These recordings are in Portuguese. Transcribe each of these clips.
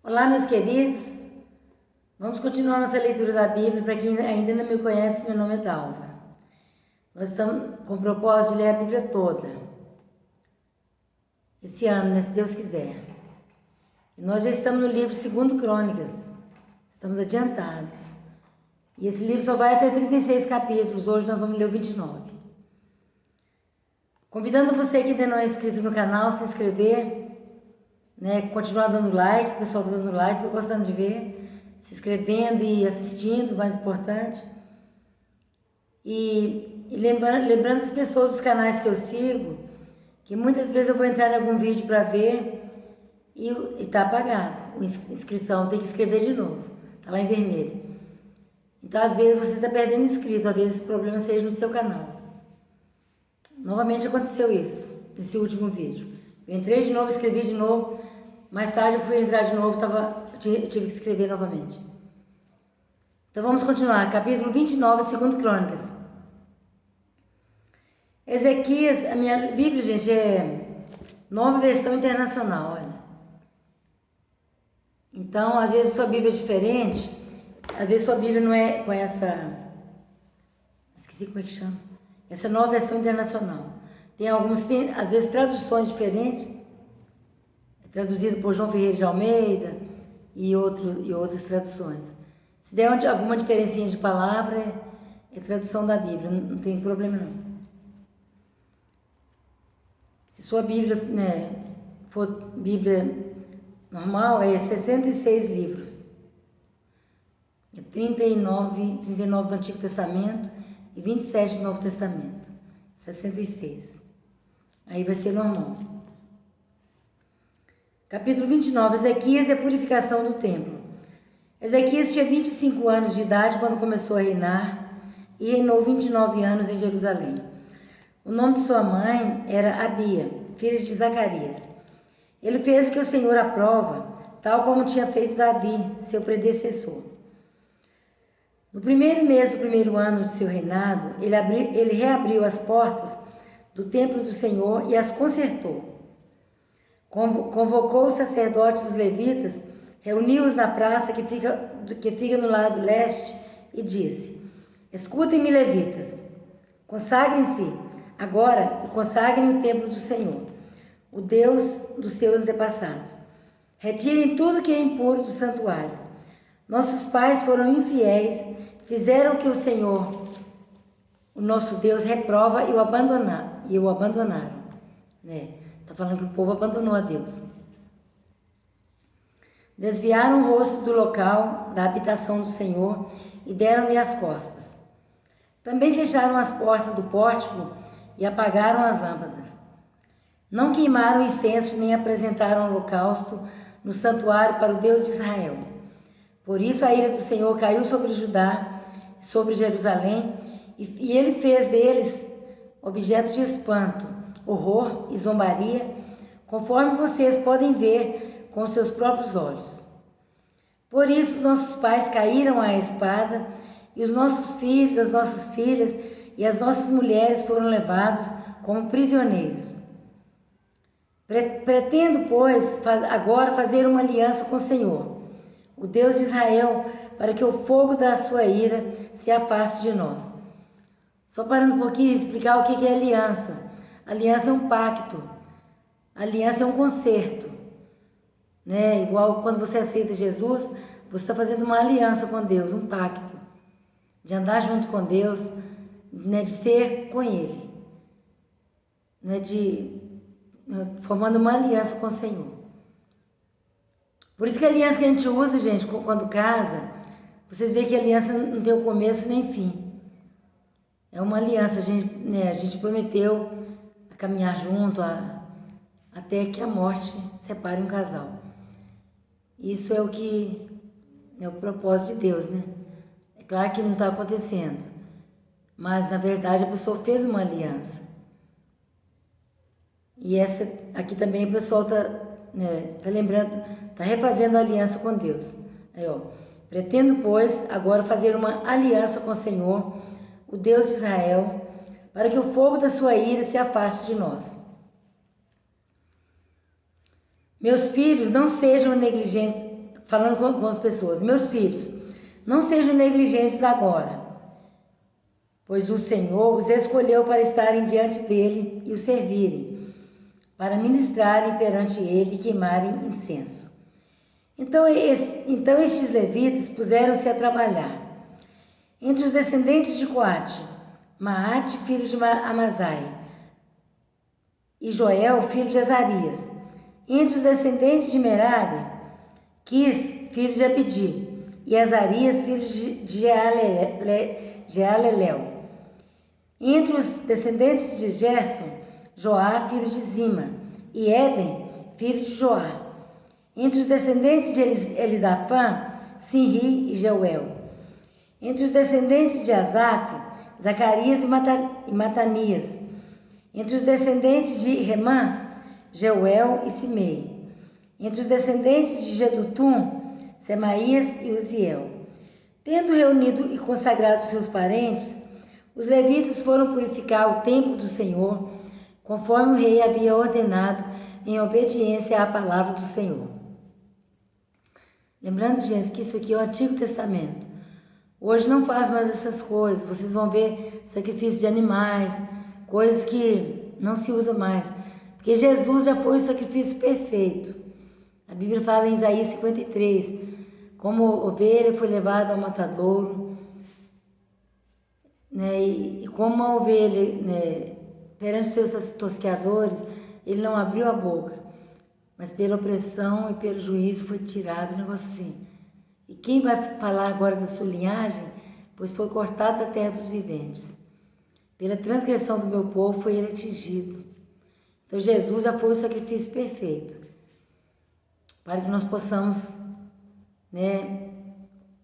Olá, meus queridos. Vamos continuar nossa leitura da Bíblia. Para quem ainda não me conhece, meu nome é Dalva. Nós estamos com o propósito de ler a Bíblia toda. Esse ano, né, se Deus quiser. E nós já estamos no livro 2 Crônicas. Estamos adiantados. E esse livro só vai até 36 capítulos. Hoje nós vamos ler o 29. Convidando você que ainda não é inscrito no canal, se inscrever, né, continuar dando like, o pessoal dando like, eu gostando de ver, se inscrevendo e assistindo, mais importante. E lembrando as pessoas dos canais que eu sigo, que muitas vezes eu vou entrar em algum vídeo para ver e está apagado, a inscrição, tem que escrever de novo, está lá em vermelho. Então às vezes você está perdendo inscrito, às vezes esse problema seja no seu canal. Novamente aconteceu isso, nesse último vídeo. Eu entrei de novo, escrevi de novo, mais tarde eu fui entrar de novo, tive que escrever novamente. Então vamos continuar, capítulo 29, 2 Crônicas. Ezequias, a minha Bíblia, gente, é nova versão internacional, olha. Então, às vezes sua Bíblia é diferente, às vezes sua Bíblia não é com essa... Esqueci como é que chama. Essa nova versão internacional. Tem às vezes, traduções diferentes. É traduzido por João Ferreira de Almeida e outras traduções. Se der alguma diferencinha de palavra, é tradução da Bíblia. Não tem problema, não. Se sua Bíblia, né, for Bíblia normal, é 66 livros. É 39 do Antigo Testamento e 27 do Novo Testamento. 66. Aí vai ser normal. Capítulo 29. Ezequias e a purificação do templo. Ezequias tinha 25 anos de idade quando começou a reinar e reinou 29 anos em Jerusalém. O nome de sua mãe era Abia, filha de Zacarias. Ele fez o que o Senhor aprova, tal como tinha feito Davi, seu predecessor. No primeiro mês do primeiro ano de seu reinado, ele reabriu as portas do templo do Senhor e as consertou. Convocou os sacerdotes dos levitas, reuniu-os na praça que fica no lado leste e disse: Escutem-me, levitas, consagrem-se agora e consagrem o templo do Senhor, o Deus dos seus antepassados. Retirem tudo que é impuro do santuário. Nossos pais foram infiéis, fizeram o que o Senhor, o nosso Deus, reprova e o abandonaram. Está falando que o povo abandonou a Deus. Desviaram o rosto do local da habitação do Senhor e deram-lhe as costas. Também fecharam as portas do pórtico e apagaram as lâmpadas. Não queimaram incenso nem apresentaram holocausto no santuário para o Deus de Israel. Por isso a ira do Senhor caiu sobre Judá, sobre Jerusalém, e ele fez deles objeto de espanto, horror e zombaria, conforme vocês podem ver com seus próprios olhos. Por isso nossos pais caíram à espada, e os nossos filhos, as nossas filhas e as nossas mulheres foram levados como prisioneiros. Pretendo, pois, agora fazer uma aliança com o Senhor, o Deus de Israel, para que o fogo da sua ira se afaste de nós. Só parando um pouquinho e explicar o que é aliança. Aliança é um pacto. Aliança é um concerto. Né? Igual quando você aceita Jesus, você está fazendo uma aliança com Deus, um pacto. De andar junto com Deus, né? De ser com Ele. Né? Formando uma aliança com o Senhor. Por isso que a aliança que a gente usa, gente, quando casa, vocês veem que a aliança não tem o começo nem fim. É uma aliança, a gente prometeu a caminhar junto até que a morte separe um casal. Isso é o que é o propósito de Deus, né? É claro que não está acontecendo, mas na verdade a pessoa fez uma aliança. E essa aqui também o pessoal está lembrando, está refazendo a aliança com Deus. Aí, ó, pretendo, pois, agora fazer uma aliança com o Senhor, o Deus de Israel, para que o fogo da sua ira se afaste de nós. Meus filhos, não sejam negligentes falando com as pessoas: meus filhos, não sejam negligentes agora, pois o Senhor os escolheu para estarem diante dele e o servirem, para ministrarem perante ele e queimarem incenso. Então estes levitas puseram-se a trabalhar. Entre os descendentes de Coate, Maate, filho de Amazai, e Joel, filho de Azarias. Entre os descendentes de Merari, Quis, filho de Abdi, e Azarias, filho de Jealelel. Entre os descendentes de Gerson, Joá, filho de Zima, e Éden, filho de Joá. Entre os descendentes de Elisafã, Sinri e Jeuel. Entre os descendentes de Asaf, Zacarias e Matanias. Entre os descendentes de Remã, Jeuel e Simei. Entre os descendentes de Jedutum, Semaías e Uziel. Tendo reunido e consagrado seus parentes, os levitas foram purificar o templo do Senhor, conforme o rei havia ordenado, em obediência à palavra do Senhor. Lembrando, gente, que isso aqui é o Antigo Testamento. Hoje não faz mais essas coisas. Vocês vão ver sacrifício de animais, coisas que não se usa mais. Porque Jesus já foi o sacrifício perfeito. A Bíblia fala em Isaías 53, como ovelha foi levada ao matadouro, né, e como a ovelha, né, perante seus tosqueadores, ele não abriu a boca, mas pela opressão e pelo juízo foi tirado, um negócio assim. E quem vai falar agora da sua linhagem? Pois foi cortado da terra dos viventes. Pela transgressão do meu povo foi ele atingido. Então Jesus já foi o sacrifício perfeito, para que nós possamos, né,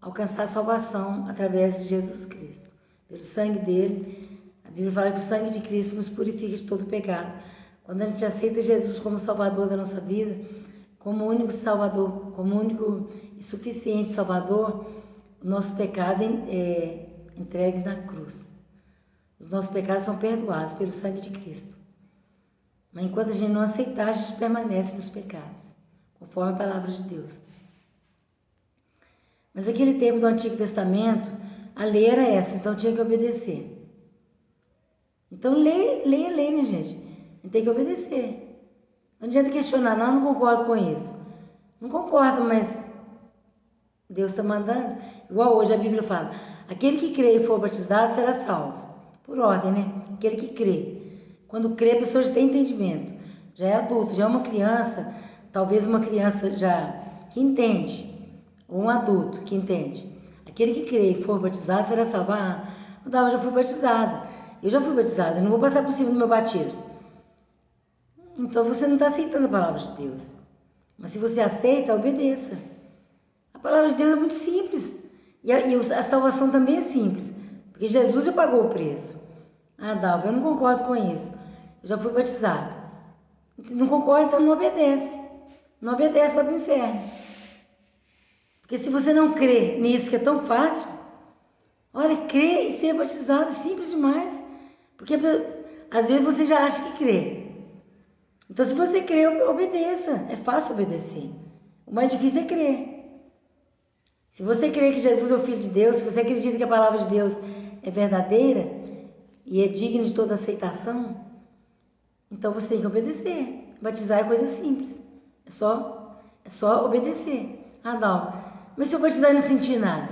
alcançar a salvação através de Jesus Cristo. Pelo sangue dele, a Bíblia fala que o sangue de Cristo nos purifica de todo pecado. Quando a gente aceita Jesus como Salvador da nossa vida, como único Salvador, como único e suficiente Salvador, os nossos pecados entregues na cruz. Os nossos pecados são perdoados pelo sangue de Cristo. Mas enquanto a gente não aceitar, a gente permanece nos pecados, conforme a palavra de Deus. Mas naquele tempo do Antigo Testamento, a lei era essa, então tinha que obedecer. Então leia a lei, minha gente. A gente tem que obedecer. Não adianta questionar, não concordo com isso. Não concordo, mas Deus está mandando. Igual hoje a Bíblia fala, aquele que crê e for batizado será salvo. Por ordem, né? Aquele que crê. Quando crê, a pessoa já tem entendimento. Já é adulto, já é uma criança, talvez uma criança já que entende, ou um adulto que entende. Aquele que crê e for batizado será salvo. Eu já fui batizada. Eu já fui batizada, eu não vou passar por cima do meu batismo. Então você não está aceitando a palavra de Deus. Mas se você aceita, obedeça. A palavra de Deus é muito simples. E a salvação também é simples. Porque Jesus já pagou o preço. Dalva, eu não concordo com isso. Eu já fui batizado. Não concordo, então não obedece. Não obedece, vai para o inferno. Porque se você não crê nisso que é tão fácil, olha, crer e ser batizado é simples demais. Porque às vezes você já acha que crê. Então se você crê, obedeça. É fácil obedecer. O mais difícil é crer. Se você crê que Jesus é o Filho de Deus, se você acredita que a palavra de Deus é verdadeira e é digna de toda aceitação, então você tem que obedecer. Batizar é coisa simples. É só obedecer. Não, mas se eu batizar e não sentir nada?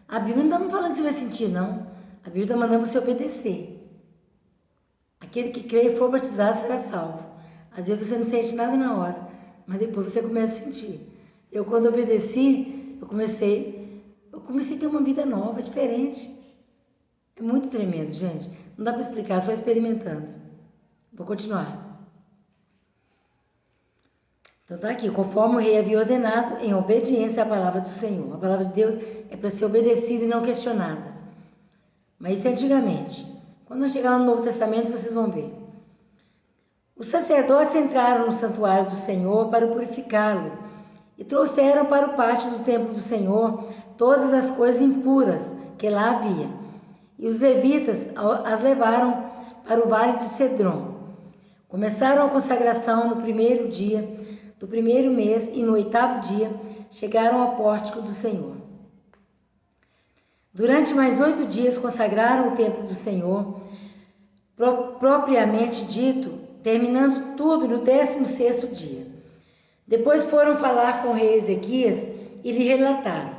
A Bíblia não está me falando que você vai sentir, não. A Bíblia está mandando você obedecer. Aquele que crê e for batizado será salvo. Às vezes você não sente nada na hora, mas depois você começa a sentir. Eu, quando obedeci, eu comecei a ter uma vida nova, diferente. É muito tremendo, gente. Não dá para explicar, só experimentando. Vou continuar. Então tá aqui, conforme o rei havia ordenado, em obediência à palavra do Senhor. A palavra de Deus é para ser obedecida e não questionada. Mas isso é antigamente. Quando nós chegarmos no Novo Testamento, vocês vão ver. Os sacerdotes entraram no santuário do Senhor para purificá-lo e trouxeram para o pátio do templo do Senhor todas as coisas impuras que lá havia. E os levitas as levaram para o vale de Cedron. Começaram a consagração no primeiro dia do primeiro mês e no 8º dia chegaram ao pórtico do Senhor. Durante mais 8 dias consagraram o templo do Senhor, propriamente dito, terminando tudo no 16º dia. Depois foram falar com o rei Ezequias e lhe relataram: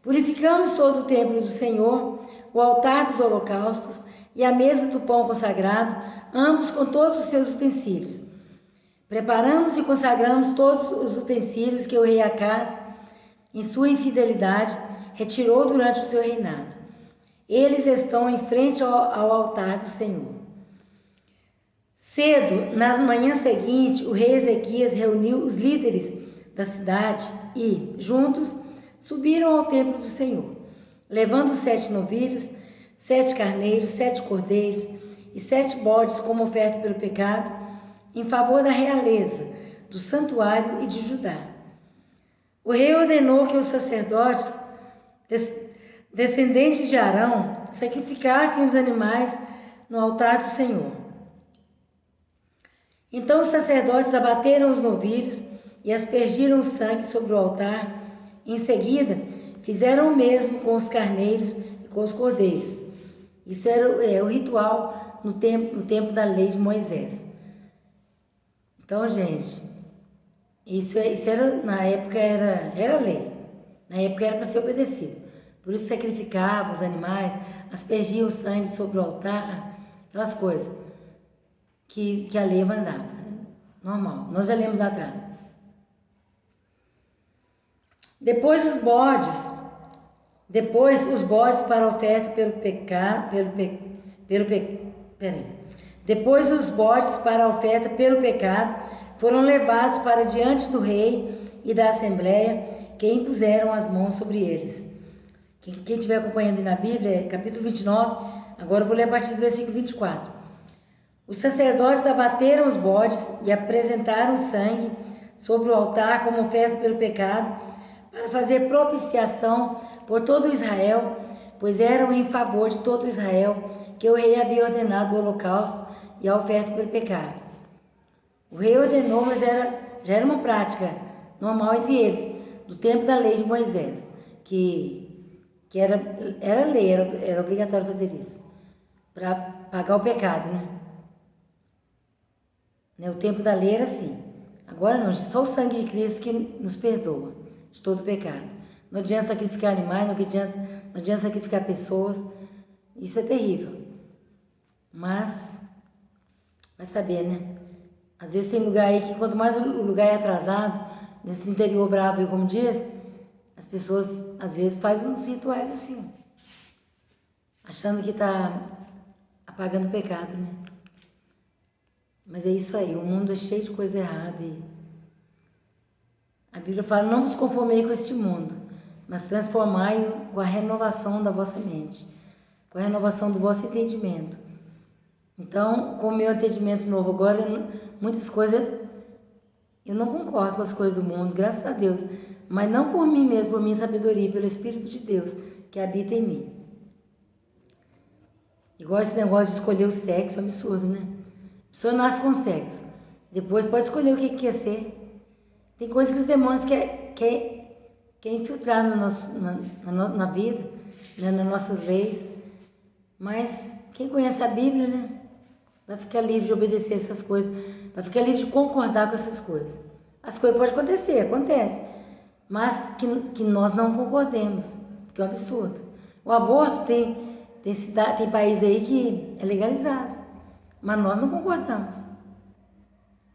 purificamos todo o templo do Senhor, o altar dos holocaustos e a mesa do pão consagrado, ambos com todos os seus utensílios. Preparamos e consagramos todos os utensílios que o rei Acaz, em sua infidelidade, retirou durante o seu reinado. Eles estão em frente ao altar do Senhor. Cedo, nas manhãs seguintes, o rei Ezequias reuniu os líderes da cidade e, juntos, subiram ao templo do Senhor, levando 7 novilhos, 7 carneiros, 7 cordeiros e 7 bodes como oferta pelo pecado, em favor da realeza, do santuário e de Judá. O rei ordenou que os sacerdotes, descendentes de Arão, sacrificassem os animais no altar do Senhor. Então os sacerdotes abateram os novilhos e aspergiram o sangue sobre o altar. Em seguida, fizeram o mesmo com os carneiros e com os cordeiros. Isso era o ritual no tempo da lei de Moisés. Então, gente, isso era, na época era lei. Na época era para ser obedecido. Por isso sacrificavam os animais, aspergiam o sangue sobre o altar, aquelas coisas que a lei mandava. Normal. Nós já lemos lá atrás. Depois os bodes para a oferta pelo pecado, Depois os bodes para a oferta pelo pecado foram levados para diante do rei e da assembleia, que impuseram as mãos sobre eles. Quem estiver acompanhando na Bíblia, capítulo 29, agora eu vou ler a partir do versículo 24. Os sacerdotes abateram os bodes e apresentaram o sangue sobre o altar como oferta pelo pecado, para fazer propiciação por todo Israel, pois eram em favor de todo Israel que o rei havia ordenado o holocausto e a oferta pelo pecado. O rei ordenou, mas já era uma prática normal entre eles, do tempo da lei de Moisés, que era lei, era obrigatório fazer isso, para pagar o pecado, né? O tempo da lei era assim. Agora não, só o sangue de Cristo que nos perdoa de todo pecado. Não adianta sacrificar animais, não adianta sacrificar pessoas. Isso é terrível. Mas, vai saber, né? Às vezes tem lugar aí que quanto mais o lugar é atrasado, nesse interior bravo, como diz, as pessoas às vezes fazem uns rituais assim, achando que está apagando o pecado, né? Mas é isso aí, o mundo é cheio de coisa errada e a Bíblia fala: não vos conformei com este mundo, mas transformai-o com a renovação da vossa mente, com a renovação do vosso entendimento. Então, com o meu entendimento novo agora, muitas coisas, eu não concordo com as coisas do mundo, graças a Deus, mas não por mim mesmo, por minha sabedoria, pelo Espírito de Deus que habita em mim. Igual esse negócio de escolher o sexo, é um absurdo, né? A pessoa nasce com sexo, depois pode escolher o que quer ser. Tem coisas que os demônios querem infiltrar na vida, né, nas nossas leis, mas quem conhece a Bíblia, né, vai ficar livre de obedecer essas coisas, vai ficar livre de concordar com essas coisas. As coisas podem acontecer, acontece, mas que nós não concordemos, porque é um absurdo. O aborto tem país aí que é legalizado, mas nós não concordamos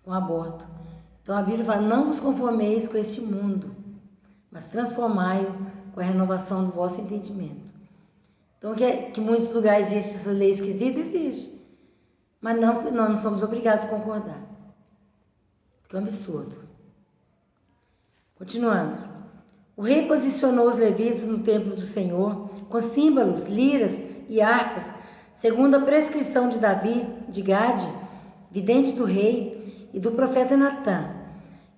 com o aborto. Então a Bíblia fala: não vos conformeis com este mundo, mas transformai-o com a renovação do vosso entendimento. Então que em muitos lugares existe essa lei esquisita, existe. Mas nós não somos obrigados a concordar, porque é um absurdo. Continuando. O rei posicionou os levitas no templo do Senhor com símbolos, liras e harpas, segundo a prescrição de Davi, de Gade, vidente do rei, e do profeta Natã.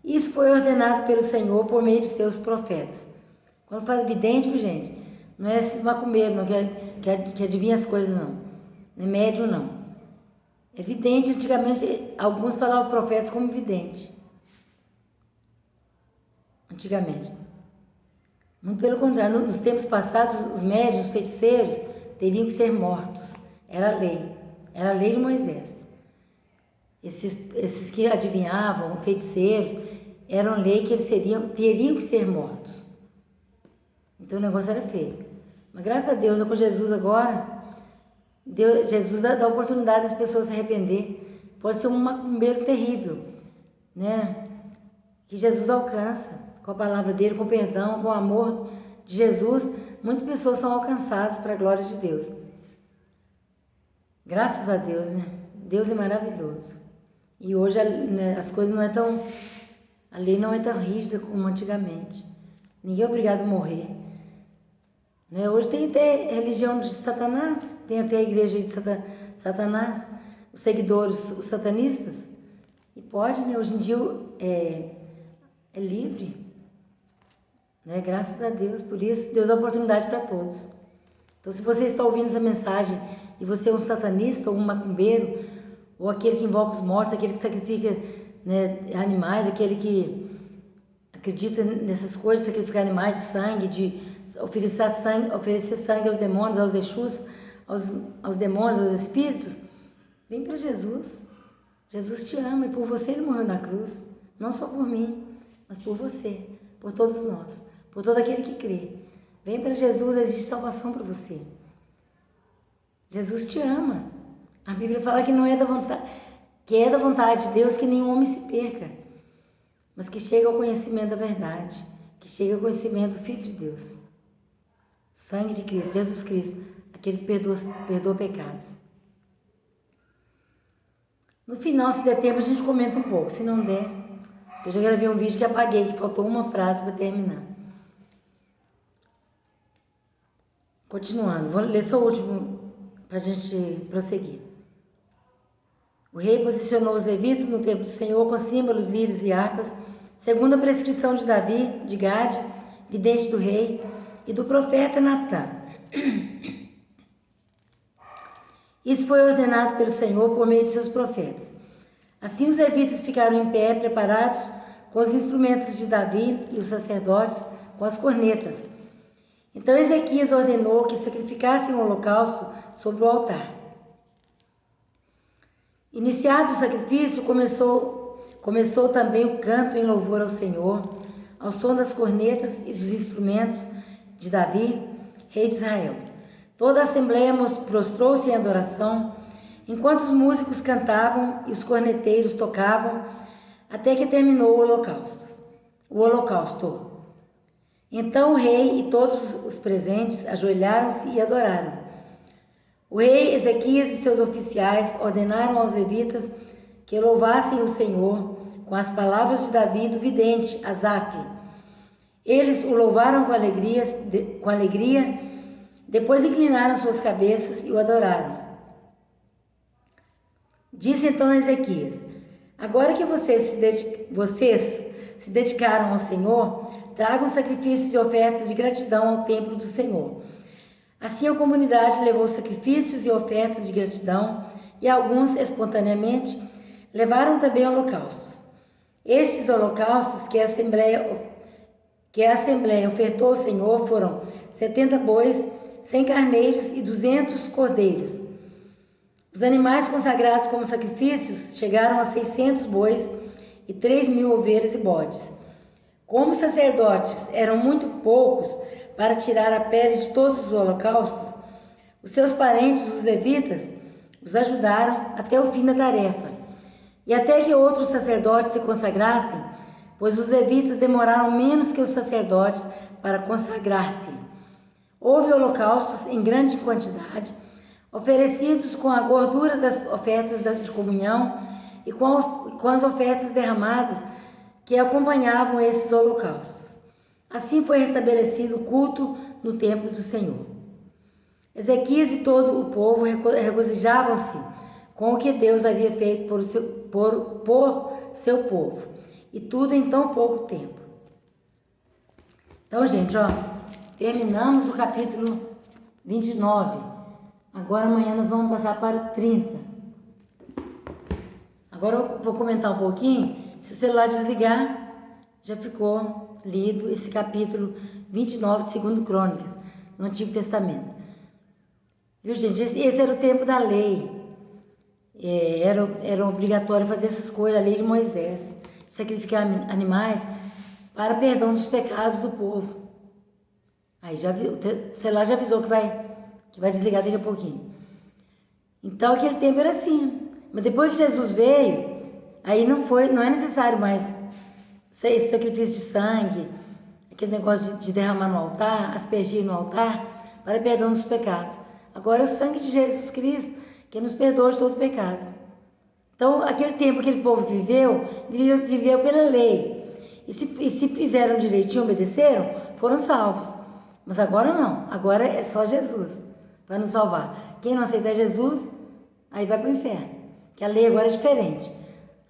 Isso foi ordenado pelo Senhor por meio de seus profetas. Quando fala vidente, gente, não é esses macumbeiros, não, que adivinha as coisas, não. Não é médium, não. É vidente. Antigamente, alguns falavam profetas como vidente. Antigamente. Muito pelo contrário, nos tempos passados, os médiuns, os feiticeiros, teriam que ser mortos. Era a lei de Moisés. Esses que adivinhavam, feiticeiros, eram lei que eles teriam que ser mortos. Então o negócio era feio. Mas graças a Deus, com Jesus agora, Jesus dá a oportunidade das pessoas se arrepender. Pode ser um macumbeiro terrível, né? Que Jesus alcança com a palavra dele, com o perdão, com o amor de Jesus. Muitas pessoas são alcançadas para a glória de Deus. Graças a Deus, né? Deus é maravilhoso. E hoje as coisas não é tão... A lei não é tão rígida como antigamente. Ninguém é obrigado a morrer. Né? Hoje tem até religião de Satanás, tem até a igreja de Satanás, os seguidores, os satanistas. E pode, né? Hoje em dia é livre. Né? Graças a Deus. Por isso, Deus dá oportunidade para todos. Então, se você está ouvindo essa mensagem e você é um satanista ou um macumbeiro, ou aquele que invoca os mortos, aquele que sacrifica, né, animais, aquele que acredita nessas coisas, sacrificar animais de sangue, de oferecer sangue aos demônios, aos Exus, aos demônios, aos espíritos, vem para Jesus. Jesus te ama e por você ele morreu na cruz. Não só por mim, mas por você, por todos nós, por todo aquele que crê. Vem para Jesus, existe salvação para você. Jesus te ama. A Bíblia fala que não é da vontade, que é da vontade de Deus que nenhum homem se perca, mas que chegue ao conhecimento da verdade, que chegue ao conhecimento do Filho de Deus. Sangue de Cristo, Jesus Cristo, aquele que perdoa pecados. No final, se der tempo, a gente comenta um pouco. Se não der, eu já gravei um vídeo que apaguei, que faltou uma frase para terminar. Continuando, vou ler só o último para a gente prosseguir. O rei posicionou os levitas no templo do Senhor com símbolos, lírios e harpas, segundo a prescrição de Davi, de Gade, vidente do rei, e do profeta Natã. Isso foi ordenado pelo Senhor por meio de seus profetas. Assim os levitas ficaram em pé, preparados com os instrumentos de Davi e os sacerdotes com as cornetas. Então Ezequias ordenou que sacrificassem o holocausto sobre o altar. Iniciado o sacrifício, começou também o canto em louvor ao Senhor, ao som das cornetas e dos instrumentos de Davi, rei de Israel. Toda a assembleia prostrou-se em adoração, enquanto os músicos cantavam e os corneteiros tocavam, até que terminou o holocausto. Então o rei e todos os presentes ajoelharam-se e adoraram. O rei Ezequias e seus oficiais ordenaram aos levitas que louvassem o Senhor com as palavras de Davi do vidente Asaf. Eles o louvaram com alegria, depois inclinaram suas cabeças e o adoraram. Disse então Ezequias: agora que vocês se dedicaram ao Senhor, tragam sacrifícios e ofertas de gratidão ao templo do Senhor. Assim a comunidade levou sacrifícios e ofertas de gratidão, e alguns, espontaneamente, levaram também holocaustos. Estes holocaustos que a Assembleia ofertou ao Senhor foram 70 bois, 100 carneiros e 200 cordeiros. Os animais consagrados como sacrifícios chegaram a 600 bois e 3.000 ovelhas e bodes. Como os sacerdotes eram muito poucos para tirar a pele de todos os holocaustos, os seus parentes, os levitas, os ajudaram até o fim da tarefa, e até que outros sacerdotes se consagrassem, pois os levitas demoraram menos que os sacerdotes para consagrar-se. Houve holocaustos em grande quantidade, oferecidos com a gordura das ofertas de comunhão e com as ofertas derramadas que acompanhavam esses holocaustos. Assim foi restabelecido o culto no templo do Senhor. Ezequias e todo o povo regozijavam-se com o que Deus havia feito por seu povo, e tudo em tão pouco tempo. Então, gente, terminamos o capítulo 29. Agora amanhã nós vamos passar para o 30. Agora eu vou comentar um pouquinho. Se o celular desligar, já ficou lido esse capítulo 29 de 2 Crônicas, no Antigo Testamento. Viu, gente? Esse era o tempo da lei. Era obrigatório fazer essas coisas, a lei de Moisés. Sacrificar animais para perdão dos pecados do povo. Aí já viu, sei lá, já avisou que vai desligar daqui a pouquinho. Então aquele tempo era assim. Mas depois que Jesus veio, aí não é necessário mais esse sacrifício de sangue, aquele negócio de derramar no altar, aspergir no altar, para perdão dos pecados. Agora é o sangue de Jesus Cristo que nos perdoa de todo pecado. Então, aquele tempo que aquele povo viveu pela lei. E se fizeram direitinho, obedeceram, foram salvos. Mas agora não, agora é só Jesus para nos salvar. Quem não aceitar Jesus, aí vai para o inferno. Que a lei agora é diferente.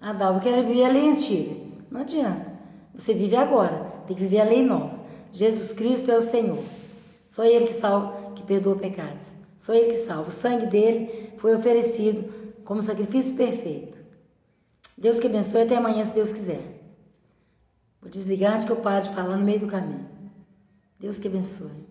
Ah, Dalva, eu quero viver a lei antiga. Não adianta. Você vive agora, tem que viver a lei nova. Jesus Cristo é o Senhor. Só Ele que salva, que perdoa pecados. Só Ele que salva. O sangue dele foi oferecido como sacrifício perfeito. Deus que abençoe, até amanhã, se Deus quiser. Vou desligar antes que eu pare de falar no meio do caminho. Deus que abençoe.